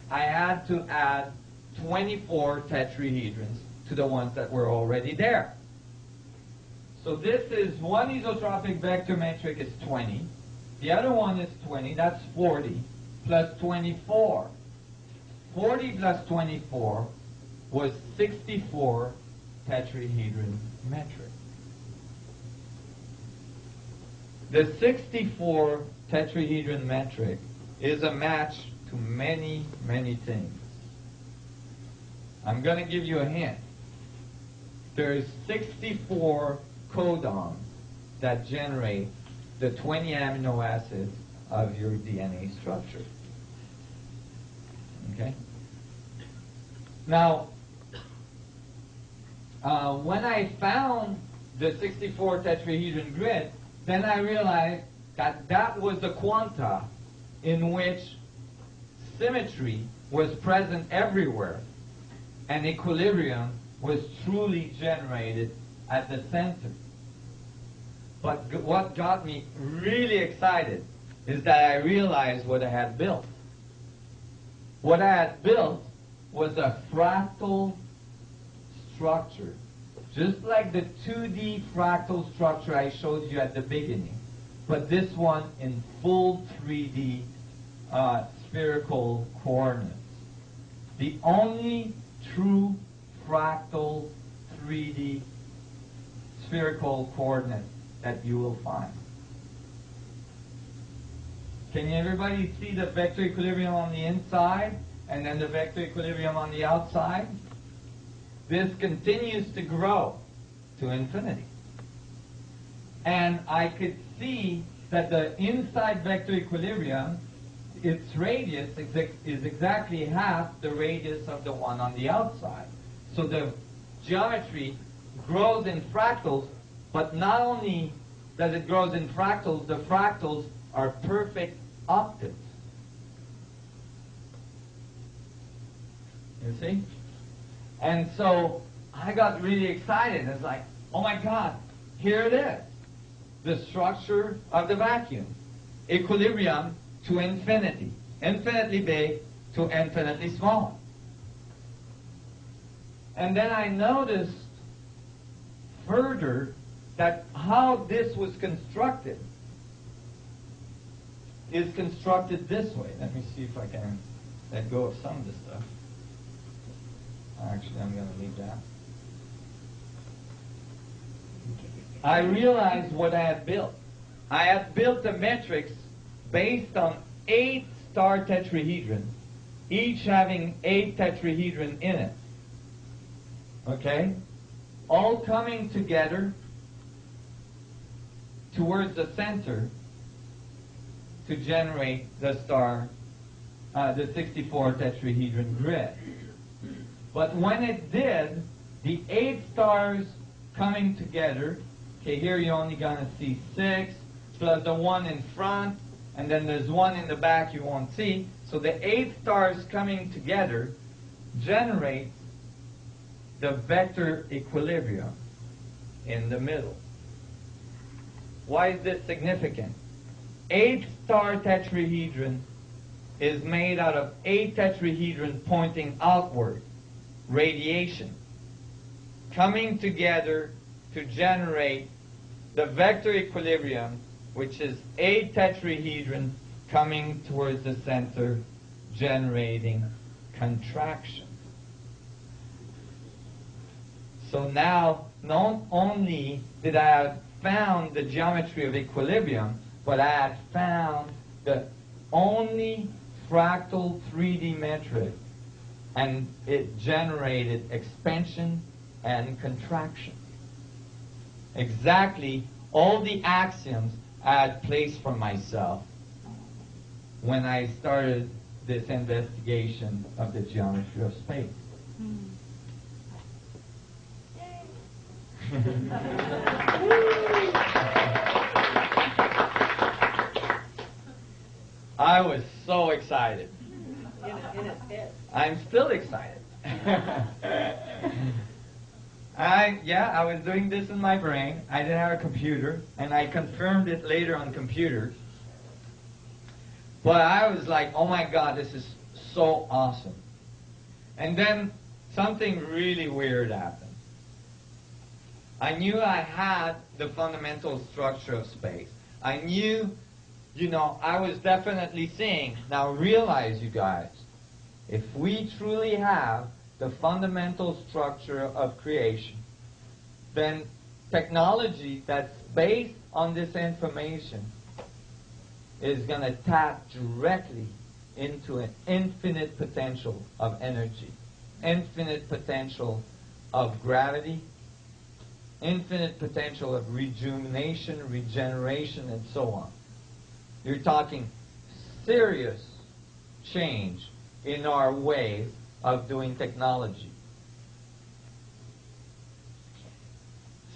I had to add 24 tetrahedrons to the ones that were already there. So this is one isotropic vector metric is 20. The other one is 20. That's 40 plus 24. 40 plus 24 was 64 tetrahedron metric. The 64 tetrahedron metric is a match to many, many things. I'm going to give you a hint. There's 64 codons that generate the 20 amino acids of your DNA structure. Okay? Now, when I found the 64 tetrahedron grid, then I realized that that was the quanta in which symmetry was present everywhere and equilibrium was truly generated at the center. But what got me really excited is that I realized what I had built. What I had built was a fractal structure, just like the 2D fractal structure I showed you at the beginning, but this one in full 3D spherical coordinates. The only true fractal 3D spherical coordinate that you will find. Can everybody see the vector equilibrium on the inside and then the vector equilibrium on the outside? This continues to grow to infinity. And I could see that the inside vector equilibrium, its radius is exactly half the radius of the one on the outside. So the geometry grows in fractals, but not only does it grow in fractals, the fractals are perfect octaves. You see? And so I got really excited. It's like, oh my God, here it is. The structure of the vacuum. Equilibrium to infinity. Infinitely big to infinitely small. And then I noticed further that how this was constructed is constructed this way. Let me see if I can let go of some of the stuff. Actually, I'm going to leave that. I realized what I had built. I had built the metrics based on 8 star tetrahedrons, each having 8 tetrahedron in it. Okay? All coming together towards the center to generate the star, the 64 tetrahedron grid. But when it did, the 8 stars coming together, okay, here you're only going to see 6, plus the one in front, and then there's one in the back you won't see. So the 8 stars coming together generate the vector equilibrium in the middle. Why is this significant? 8 star tetrahedron is made out of 8 tetrahedron pointing outward, radiation, coming together to generate the vector equilibrium, which is 8 tetrahedron coming towards the center, generating contraction. So now, not only did I have found the geometry of equilibrium, but I had found the only fractal 3D metric, and it generated expansion and contraction. Exactly all the axioms I had placed for myself when I started this investigation of the geometry of space. I was so excited. I'm still excited. I was doing this in my brain. I didn't have a computer, and I confirmed it later on computers. But I was like, oh my God, this is so awesome. And then something really weird happened. I knew I had the fundamental structure of space. I knew, I was definitely seeing. Now realize, you guys, if we truly have the fundamental structure of creation, then technology that's based on this information is going to tap directly into an infinite potential of energy, infinite potential of gravity, infinite potential of rejuvenation, regeneration, and so on. You're talking serious change in our way of doing technology.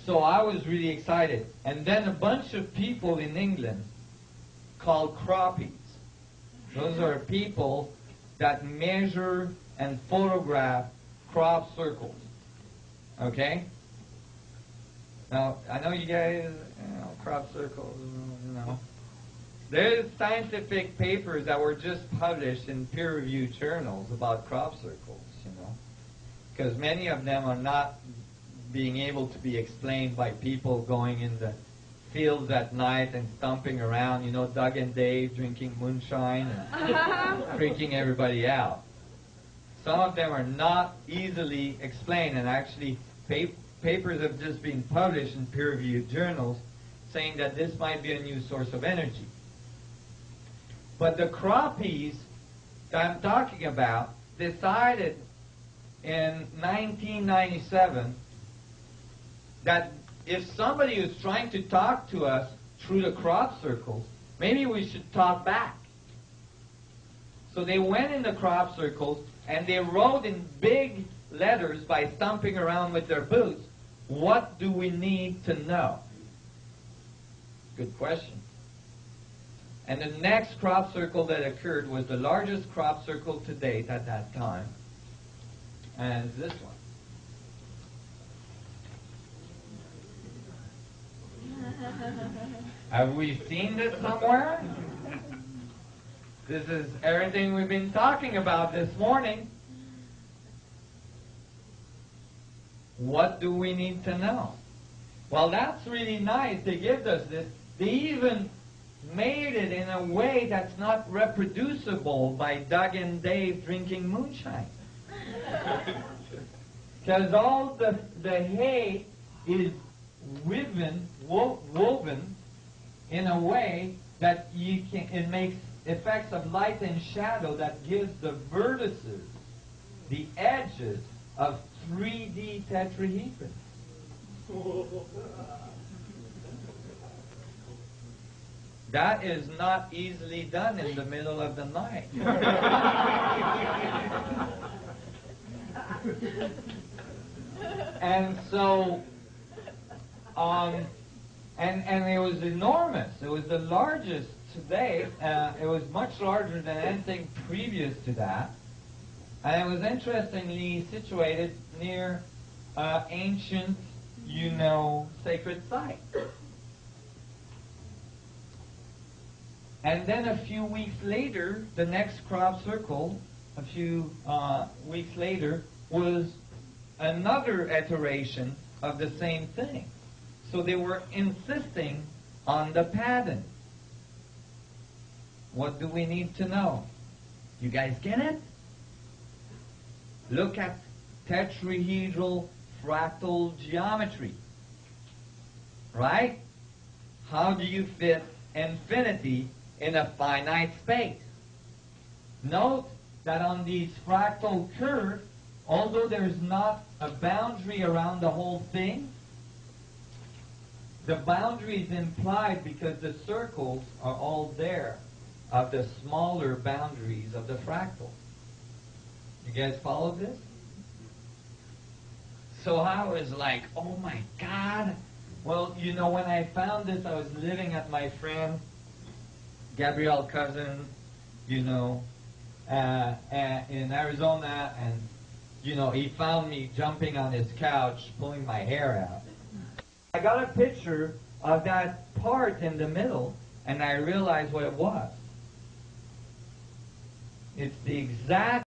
So I was really excited. And then a bunch of people in England called croppies. Those are people that measure and photograph crop circles. Okay? Now, I know you guys, crop circles, There's scientific papers that were just published in peer-reviewed journals about crop circles, because many of them are not being able to be explained by people going in the fields at night and stomping around, Doug and Dave drinking moonshine and freaking everybody out. Some of them are not easily explained, and actually papers have just been published in peer-reviewed journals saying that this might be a new source of energy. But the croppies that I'm talking about decided in 1997 that if somebody is trying to talk to us through the crop circles, maybe we should talk back. So they went in the crop circles and they wrote in big letters by stomping around with their boots, what do we need to know? Good question. And the next crop circle that occurred was the largest crop circle to date at that time, and it's this one. Have we seen this somewhere? This is everything we've been talking about this morning. What do we need to know? Well, that's really nice. They give us this. They even made it in a way that's not reproducible by Doug and Dave drinking moonshine. Because all the hay is woven in a way that it makes effects of light and shadow that gives the vertices, the edges of 3D tetrahedrons. That is not easily done in the middle of the night. And so, and it was enormous. It was the largest today. It was much larger than anything previous to that. And it was interestingly situated near ancient, sacred site. And then a few weeks later, the next crop circle, a few weeks later, was another iteration of the same thing. So they were insisting on the pattern. What do we need to know? You guys get it? Look at tetrahedral fractal geometry. Right? How do you fit infinity in a finite space? Note that on these fractal curves, although there's not a boundary around the whole thing, the boundary is implied because the circles are all there of the smaller boundaries of the fractal. You guys follow this? So I was like, oh my God. Well, when I found this, I was living at my friend Gabriel's cousin, in Arizona, and, he found me jumping on his couch, pulling my hair out. I got a picture of that part in the middle, and I realized what it was. It's the exact